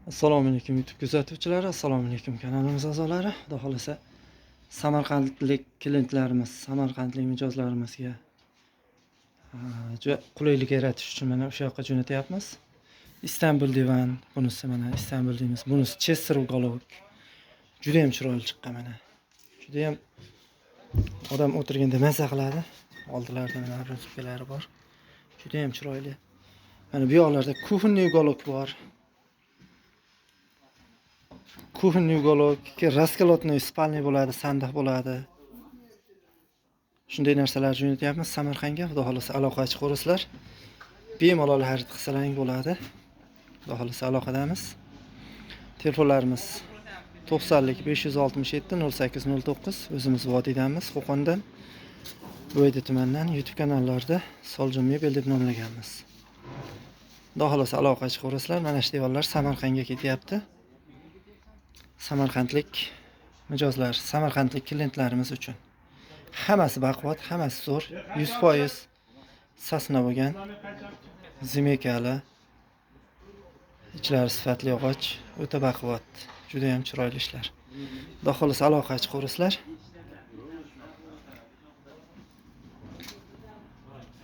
Assalomu alaykum YouTube kuzatuvchilari, assalomu alaykum kanalimiz a'zolari. Xudo xolasa samarqandlik klientlarimiz, samarqandlik mijozlarimizga juda qulaylik yaratish uchun mana o'sha yoqqa jo'natyapmiz. Istanbul divan, bunisi mana Istanbul deymiz. Bunisi Chester uголок. Juda ham chiroyli chiqqan mana. Juda ham odam o'tirganda mazza qiladi. Oldilarida mana rozetkalari bor. Juda ham chiroyli. Mana bu yoqlarda kuxonniy uголок bor. Kuxonniy uголок, raskолотный spalniy bo'ladi, sandiq bo'ladi. Shunday narsalar jo'natyapmiz Samarqandga. Xudo xolasa aloqa ochib qo'rasizlar. Bemalol xarid qilsalaring bo'ladi. Xudo xolasa aloqadamiz. Telefonlarimiz 90lik 567 0809. O'zimiz Vodiydamiz, Qo'qondan. Bo'yda tumandan YouTube kanallarida Soljon Mebel deb nomlaganmiz. Xudo xolasa aloqa ochib qo'rasizlar. Mana shu devorlar Samarqandga ketyapti. Samarqandlik mijozlar, Samarqandlik klientlarimiz uchun. Hammasi baquvvat, hammasi zo'r, 100% sasna bo'lgan, zimekali, ichlari sifatli yog'och, o'ta baquvvat, juda ham chiroyli ishlar. Xudo xolasa aloqa ochib qo'rasizlar.